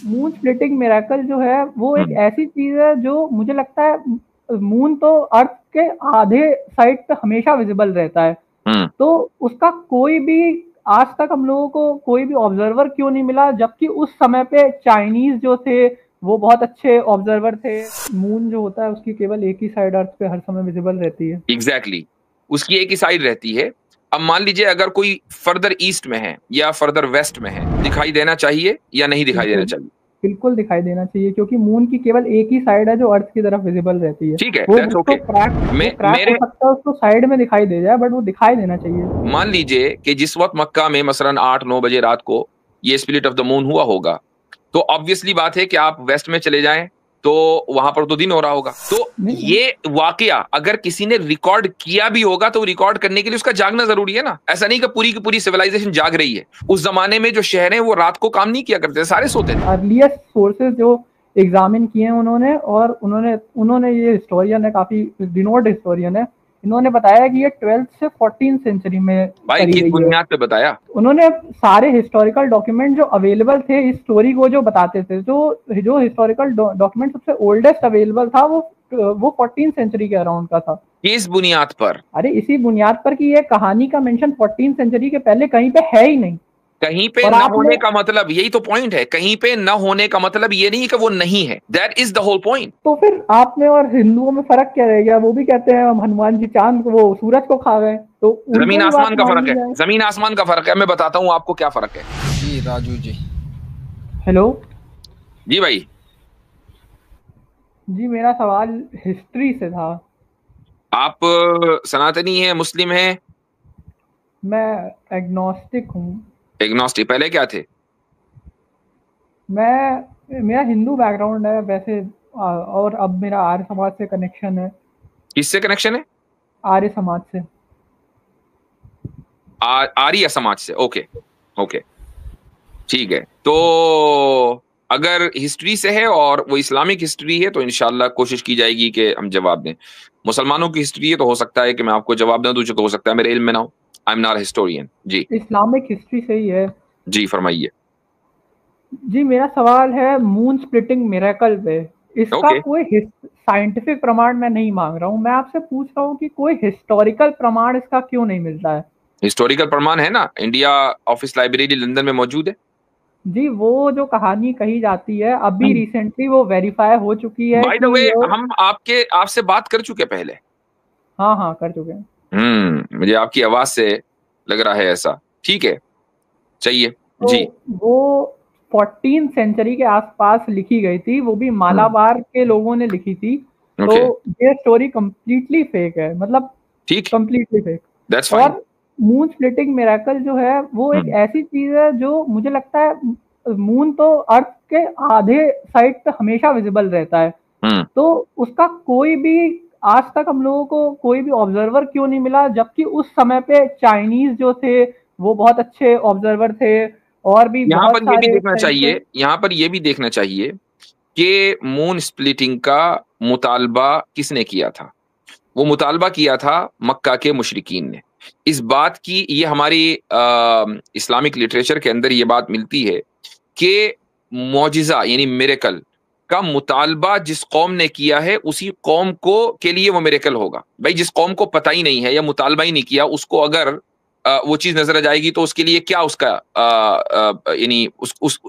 Moon splitting miracle जो है वो एक ऐसी चीज है जो मुझे लगता है मून तो अर्थ के आधे साइड पे हमेशा विजिबल रहता है, तो उसका कोई भी आज तक हम लोगों को कोई भी ऑब्जर्वर क्यों नहीं मिला, जबकि उस समय पे चाइनीज जो थे वो बहुत अच्छे ऑब्जर्वर थे। मून जो होता है उसकी केवल एक ही साइड अर्थ पे हर समय विजिबल रहती है। एग्जैक्टली उसकी एक ही साइड रहती है। अब मान लीजिए अगर कोई फर्दर ईस्ट में है या फर्दर वेस्ट में है, दिखाई देना चाहिए या नहीं दिखाई देना चाहिए? बिल्कुल दिखाई देना चाहिए, क्योंकि मून की केवल एक ही साइड है जो अर्थ की तरफ विजिबल रहती है। ठीक है, वो दैट्स उसको ओके। क्रैक हो सकता है, उसको साइड में दिखाई दे जाए, बट वो दिखाई देना चाहिए। मान लीजिए कि जिस वक्त मक्का में मसलन 8-9 बजे रात को ये स्पिलिट ऑफ द मून हुआ होगा, तो ऑब्वियसली बात है कि आप वेस्ट में चले जाएं तो वहां पर तो दिन हो रहा होगा। तो ये वाकया अगर किसी ने रिकॉर्ड किया भी होगा तो रिकॉर्ड करने के लिए उसका जागना जरूरी है ना। ऐसा नहीं कि पूरी की पूरी सिविलाइजेशन जाग रही है। उस जमाने में जो शहर हैं वो रात को काम नहीं किया करते, सारे सोते थे। अर्लीस्ट सोर्सेज जो एग्जामिन किए हैं उन्होंने, और उन्होंने ये हिस्टोरियन है, काफी डिनोड हिस्टोरियन है, इन्होंने बताया कि ये 12th से 14th सेंचुरी में भाई किस बुनियाद पे बताया? उन्होंने सारे हिस्टोरिकल डॉक्यूमेंट जो अवेलेबल थे इस स्टोरी को जो बताते थे, जो हिस्टोरिकल डॉक्यूमेंट सबसे ओल्डेस्ट अवेलेबल था वो 14th सेंचुरी के अराउंड का था। किस बुनियाद पर? अरे इसी बुनियाद पर कि ये कहानी का मेंशन 14th सेंचुरी के पहले कहीं पे है ही नहीं। कहीं पे न होने का मतलब, यही तो पॉइंट है, कहीं पे न होने का मतलब ये नहीं कि वो नहीं है। That is the whole point. तो फिर आप में और हिंदुओं में फर्क क्या रह गया? वो भी कहते हैं हम हनुमान जी चांद को, वो सूरज को खा गए, तो जमीन आसमान का फर्क है, जमीन आसमान का फर्क है। मैं बताता हूँ आपको क्या फर्क है। जी राजू जी। हेलो जी भाई। जी, मेरा सवाल हिस्ट्री से था। आप सनातनी है, मुस्लिम है? मैं एग्नोस्टिक हूँ। एग्नोस्टिक, पहले क्या थे? मेरा हिंदू बैकग्राउंड है वैसे, और अब मेरा आर्य समाज से कनेक्शन है। किससे कनेक्शन है? आर्य समाज से। आर्य समाज से, ओके ओके ठीक है। तो अगर हिस्ट्री से है और वो इस्लामिक हिस्ट्री है तो इंशाल्लाह कोशिश की जाएगी कि हम जवाब दें। मुसलमानों की हिस्ट्री है तो हो सकता है कि मैं आपको जवाब ना दूं, जो हो सकता है मेरे इल्म में ना हो। I am not historian. जी इस्लामिक हिस्ट्री से ही है। जी फरमाइए। जी, मेरा सवाल है मून स्प्लिटिंग मिरेकल पे। इसका कोई साइंटिफिक प्रमाण मैं नहीं मांग रहा हूँ, मैं आपसे पूछ रहा हूँ कि कोई हिस्टोरिकल प्रमाण इसका क्यों नहीं मिलता है? हिस्टोरिकल प्रमाण है ना, इंडिया ऑफिस लाइब्रेरी लंदन में मौजूद है। जी, वो जो कहानी कही जाती है अभी रिसेंटली वो वेरीफाई हो चुकी है। बाय द वे हम आपसे बात कर चुके पहले। हाँ हाँ कर चुके हैं। मुझे आपकी आवाज से लग रहा है ऐसा। ठीक है, चाहिए तो जी। वो 14th सेंचुरी के आसपास लिखी गई थी, वो भी मालाबार के लोगों ने लिखी थी। तो ये स्टोरी कंप्लीटली फेक है, मतलब ठीक, कंप्लीटली फेक। That's fine. और मून स्प्लिटिंग मिरेकल जो है वो एक ऐसी चीज है जो मुझे लगता है मून तो अर्थ के आधे साइड पे हमेशा विजिबल रहता है, तो उसका कोई भी आज तक हम लोगों को कोई भी ऑब्जर्वर क्यों नहीं मिला, जबकि उस समय पे चाइनीज जो थे वो बहुत अच्छे ऑब्जर्वर थे, और भी यहाँ बहुत पर ये भी सारे देखना चाहिए, यहाँ पर ये भी देखना चाहिए कि मून स्प्लिटिंग का मुतालबा किसने किया था। वो मुतालबा किया था मक्का के मुशरिकीन ने। इस बात की, ये हमारी इस्लामिक लिटरेचर के अंदर ये बात मिलती है कि मौजिजा यानी मिरेकल का मुतालबा जिस कौम ने किया है उसी कौम को के लिए वो मिरेकल होगा। भाई जिस कौम को पता ही नहीं है या मुतालबा ही नहीं किया, उसको अगर वो चीज नजर आ जाएगी तो उसके लिए क्या उसका यानी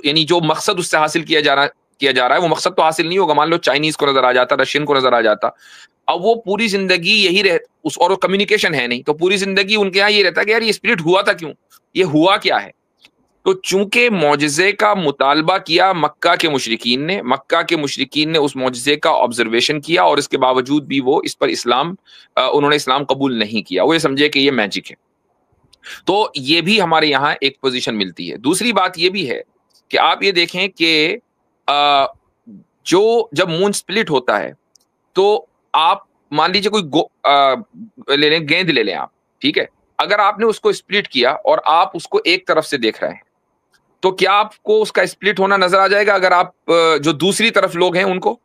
यानी जो मकसद उससे हासिल किया जा रहा है वो मकसद तो हासिल नहीं होगा। मान लो चाइनीज को नजर आ जाता, रशियन को नजर आ जाता, अब वो पूरी जिंदगी यही रह उस और कम्युनिकेशन है नहीं, तो पूरी जिंदगी उनके यहाँ ये रहता है कि यार ये स्पिरिट हुआ था क्यों, ये हुआ क्या है। तो चूंकि मौजज़े का मुतालबा किया मक्का के मुशरिकीन ने उस मौजज़े का ऑब्जर्वेशन किया, और इसके बावजूद भी वो इस पर उन्होंने इस्लाम कबूल नहीं किया। वो ये समझे कि ये मैजिक है। तो ये भी हमारे यहाँ एक पोजीशन मिलती है। दूसरी बात ये भी है कि आप ये देखें कि जो जब मून स्प्लिट होता है तो आप मान लीजिए ले लें, गेंद ले लें आप, ठीक है। अगर आपने उसको स्प्लिट किया और आप उसको एक तरफ से देख रहे हैं तो क्या आपको उसका स्प्लिट होना नजर आ जाएगा अगर आप जो दूसरी तरफ लोग हैं उनको?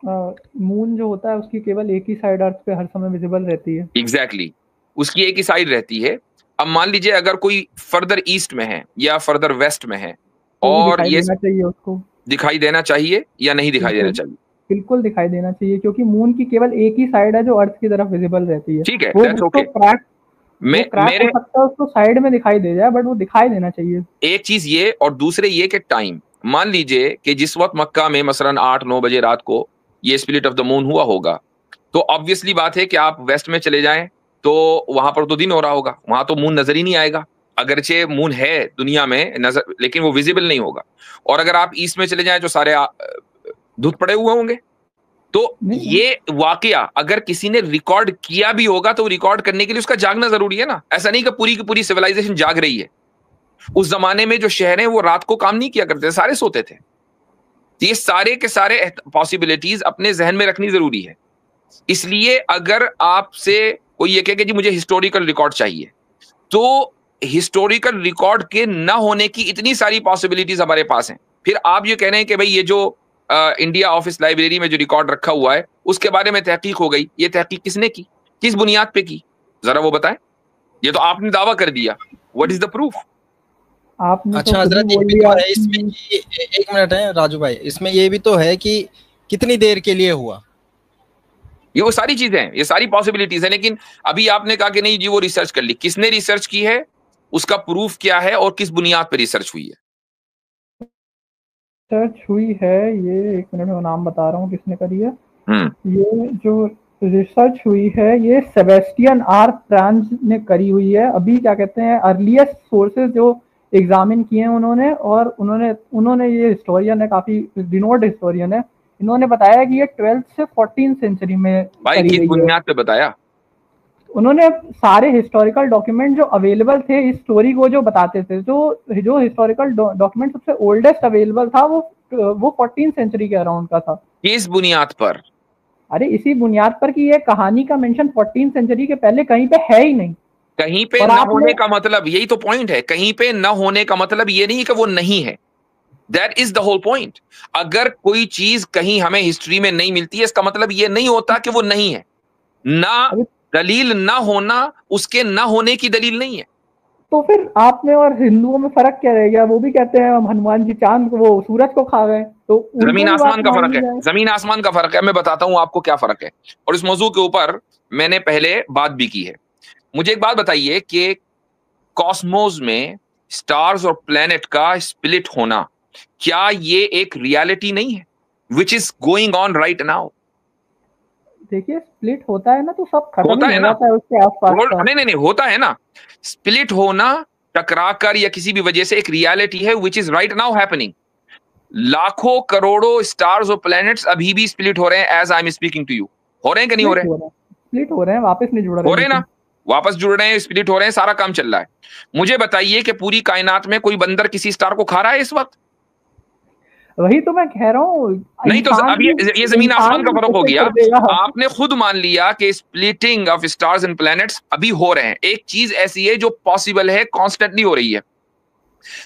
मून जो होता है उसकी केवल एक ही साइड अर्थ पे हर समय विजिबल रहती है। एग्जैक्टली उसकी एक ही साइड रहती है। अब मान लीजिए अगर कोई फर्दर ईस्ट में है या फर्दर वेस्ट में है और ये देना चाहिए उसको, दिखाई देना चाहिए या नहीं दिखाई देना चाहिए? बिल्कुल दिखाई देना चाहिए, क्योंकि मून की केवल एक ही साइड है जो अर्थ की तरफ विजिबल रहती है। ठीक है, वो दैट्स उसको ओके। क्रैक हो सकता है, उसको साइड में दिखाई दे जाए, बट वो दिखाई देना चाहिए। एक चीज ये, और दूसरे ये कि टाइम, मान लीजिए कि जिस वक्त मक्का में मसलन 8-9 बजे रात को ये स्प्लिट ऑफ द मून हुआ होगा, तो ऑब्वियसली बात है कि आप वेस्ट में चले जाएं तो वहां पर तो दिन हो रहा होगा, वहां तो मून नजर ही नहीं आएगा। अगरचे मून है दुनिया में नजर, लेकिन वो विजिबल नहीं होगा। और अगर आप ईस्ट में चले जाएं तो सारे धुंध पड़े हुए होंगे। तो ये वाकया अगर किसी ने रिकॉर्ड किया भी होगा तो रिकॉर्ड करने के लिए उसका जागना जरूरी है ना। ऐसा नहीं कि पूरी की पूरी सिविलाइजेशन जाग रही है। उस जमाने में जो शहर हैं वो रात को काम नहीं किया करते, सारे सोते थे। ये सारे के सारे पॉसिबिलिटीज अपने जहन में रखनी जरूरी है। इसलिए अगर आपसे कोई ये कहे कि जी मुझे हिस्टोरिकल रिकॉर्ड चाहिए, तो हिस्टोरिकल रिकॉर्ड के न होने की इतनी सारी पॉसिबिलिटीज हमारे पास हैं। फिर आप ये कह रहे हैं कि भाई ये जो इंडिया ऑफिस लाइब्रेरी में जो रिकॉर्ड रखा हुआ है उसके बारे में तहकीक हो गई, ये तहकीक किसने की, किस बुनियाद पे की, जरा वो बताएं। ये तो आपने दावा कर दिया, व्हाट इज द प्रूफ? आपने अच्छा हजरत, ये भी तो है इसमें, एक मिनट है राजू भाई, इसमें ये भी तो है कि कितनी देर के लिए हुआ, ये वो सारी चीजें हैं, ये सारी पॉसिबिलिटीज हैं। लेकिन अभी आपने कहा कि नहीं जी वो रिसर्च कर ली, किसने रिसर्च की है, उसका प्रूफ क्या है और किस बुनियाद पर रिसर्च हुई है? रिसर्च हुई है, ये एक मिनट में नाम बता रहा हूँ किसने करी है। ये जो रिसर्च हुई है ये सेबेस्टियन आर फ्रांस ने करी हुई है। अभी क्या कहते हैं, अर्लीस्ट सोर्सेज जो एग्जामिन किए हैं उन्होंने, और उन्होंने ये हिस्टोरियन है, काफी रिनोड हिस्टोरियन है, इन्होंने बताया कि ये 12th से 14th सेंचुरी में भाई किस बुनियाद पे बताया? उन्होंने सारे हिस्टोरिकल डॉक्यूमेंट जो अवेलेबल थे इस स्टोरी को जो बताते थे, जो हिस्टोरिकल डॉक्यूमेंट सबसे ओल्डेस्ट अवेलेबल था वो 14th सेंचुरी के अराउंड का था। किस बुनियाद पर? अरे इसी बुनियाद पर कि ये कहानी का मेंशन 14th सेंचुरी के पहले कहीं पे है ही नहीं। कहीं पे न होने का मतलब, यही तो पॉइंट है, कहीं पे न होने का मतलब ये नहीं कि वो नहीं है। That is the whole point. अगर कोई चीज कहीं हमें हिस्ट्री में नहीं मिलती है, इसका मतलब ये नहीं होता कि वो नहीं है। ना दलील ना होना उसके ना होने की दलील नहीं है। तो फिर आप में और हिंदुओं में फर्क क्या रह गया? वो भी कहते हैं हम हनुमान जी चांद को, वो सूरज को खा गए, तो जमीन आसमान का फर्क है, जमीन आसमान का फर्क है। मैं बताता हूं आपको क्या फर्क है, और इस मौजू के ऊपर मैंने पहले बात भी की है। मुझे एक बात बताइए कि कॉस्मोस में स्टार्स और प्लेनेट का स्प्लिट होना, क्या ये एक रियलिटी नहीं है which is going on right now? देखिए स्प्लिट होता है ना तो सब खत्म होता ही है हो ना, जाता है उसके आसपास। नहीं होता है ना। स्प्लिट होना टकराकर या किसी भी वजह से एक रियलिटी है which is right now happening. लाखों करोड़ों स्टार्स और प्लैनेट्स अभी भी स्प्लिट हो रहे हैं as I am speaking to you. हो रहे हैं कि नहीं हो रहे? स्प्लिट हो रहे हैं, वापस नहीं जुड़ रहे, हो रहे हैं ना, वापस जुड़ रहे हैं, स्प्लिट हो रहे हैं, सारा काम चल रहा है। मुझे बताइए कि पूरी कायनात में कोई बंदर किसी स्टार को खा रहा है इस वक्त? वही तो मैं कह रहा हूँ। नहीं तो अभी ये जमीन आसमान का फर्क हो गया। आपने खुद मान लिया कि splitting of stars and planets अभी हो रहे हैं। एक चीज ऐसी है जो पॉसिबल है, कॉन्स्टेंटली हो रही है।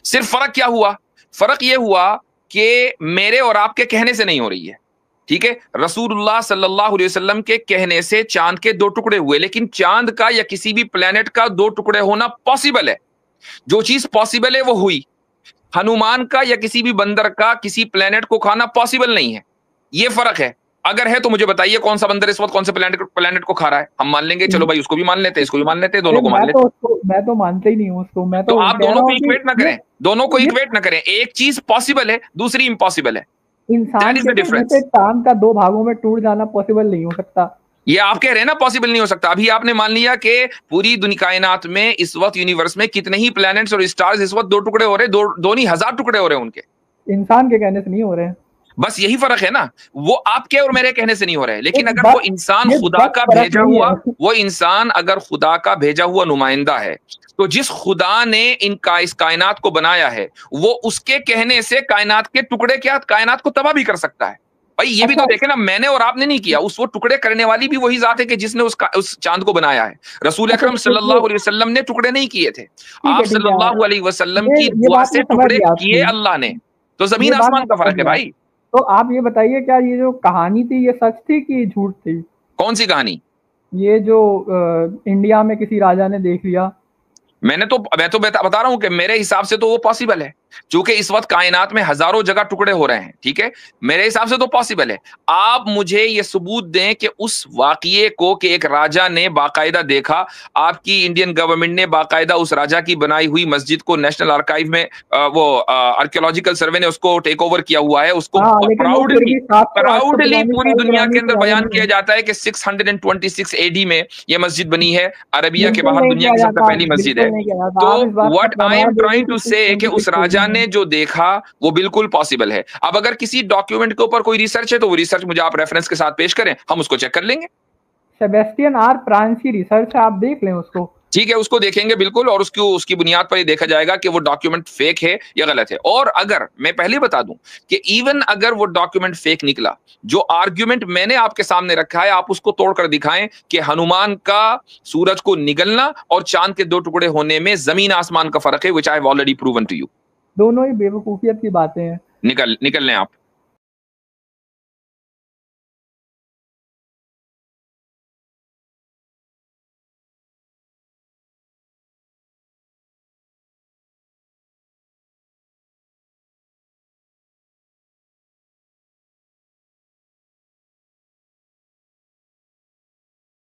सिर्फ फर्क क्या हुआ? फर्क ये हुआ कि मेरे और आपके कहने से नहीं हो रही है। ठीक है, रसूलुल्लाह सल्लल्लाहु अलैहि वसल्लम के कहने से चांद के 2 टुकड़े हुए, लेकिन चांद का या किसी भी प्लेनेट का 2 टुकड़े होना पॉसिबल है। जो चीज पॉसिबल है वो हुई। हनुमान का या किसी भी बंदर का किसी प्लेनेट को खाना पॉसिबल नहीं है। ये फर्क है। अगर है तो मुझे बताइए कौन सा बंदर इस वक्त कौन से प्लेनेट को खा रहा है। हम मान लेंगे, चलो भाई उसको भी मान लेते हैं, इसको भी मान लेते हैं, दोनों को मान लेते हैं। मैं तो मानते ही नहीं हूं उसको। मैं तो आप दोनों को इक्वेट ना करें, दोनों को इक्वेट ना करें। एक चीज पॉसिबल है, दूसरी इम्पॉसिबल है। इंसान के जैसे चांद का 2 भागों में टूट जाना पॉसिबल नहीं हो सकता। ये आप कह रहे हैं ना पॉसिबल नहीं हो सकता। अभी आपने मान लिया कि पूरी दुनिया कायनात में इस वक्त यूनिवर्स में कितने ही प्लैनेट्स और स्टार्स इस वक्त 2 टुकड़े हो रहे, 2 नहीं 1000 टुकड़े हो रहे हैं उनके। इंसान के कहने से नहीं हो रहे हैं। बस यही फर्क है ना, वो आपके और मेरे कहने से नहीं हो रहे। लेकिन अगर वो इंसान खुदा का भेजा हुआ, वो इंसान अगर खुदा का भेजा हुआ नुमाइंदा है, तो जिस खुदा ने इस कायनात को बनाया है, वो उसके कहने से कायनात के टुकड़े क्या कायनात को तबाह भी कर सकता है। भाई ये भी तो देखे ना, मैंने और आपने नहीं किया, वो टुकड़े करने वाली भी वही जात है कि जिसने उस चांद को बनाया है। रसूल अकरम सल्लल्लाहु अलैहि वसल्लम ने टुकड़े नहीं किए थे, आप सल्लल्लाहु अलैहि वसल्लम की दुआ से टुकड़े किए अल्लाह ने। तो जमीन आसमान का फर्क है भाई। तो आप ये बताइए, क्या ये जो कहानी थी ये सच थी कि झूठ थी? कौन सी कहानी? ये जो इंडिया में किसी राजा ने देख लिया। मैं तो बता रहा हूं कि मेरे हिसाब से तो वो पॉसिबल है। क्योंकि इस वक्त कायनात में हजारों जगह टुकड़े हो रहे हैं, ठीक है, मेरे हिसाब से तो पॉसिबल है। आप मुझे ये सबूत दें कि उस वाकये को कि एक राजा ने बाकायदा देखा, आपकी इंडियन गवर्नमेंट ने बाकायदा उस राजा की बनाई हुई मस्जिद को नेशनल आर्काइव में वो आर्कियोलॉजिकल सर्वे ने उसको टेक ओवर किया हुआ है, उसको प्राउडली पूरी दुनिया के अंदर बयान किया जाता है कि 626 AD में ये मस्जिद बनी है, अरबिया के बाहर दुनिया की सबसे पहली मस्जिद है। तो what I am trying to say कि उस राजा ने जो देखा वो बिल्कुल पॉसिबल है। अब अगर किसी डॉक्यूमेंट के ऊपर कोई रिसर्च है तो वो रिसर्च मुझे आप रेफरेंस के साथ पेश करें, हम उसको चेक कर लेंगे। सेबेस्टियन आर फ्रांस की रिसर्च है, आप देख लें उसको, ठीक है, उसको देखेंगे बिल्कुल, और उसकी बुनियाद पर ये देखा जाएगा कि वो डॉक्यूमेंट फेक है या गलत है। और अगर मैं पहले बता दूं कि इवन अगर वो डॉक्यूमेंट फेक निकला, जो आर्ग्यूमेंट मैंने आपके सामने रखा है आप उसको तोड़कर दिखाएं कि हनुमान का सूरज को निगलना और चांद के दो टुकड़े होने में जमीन आसमान का फर्क है, which I have already proven to you. दोनों ही बेवकूफियत की बातें हैं। निकल लें आप।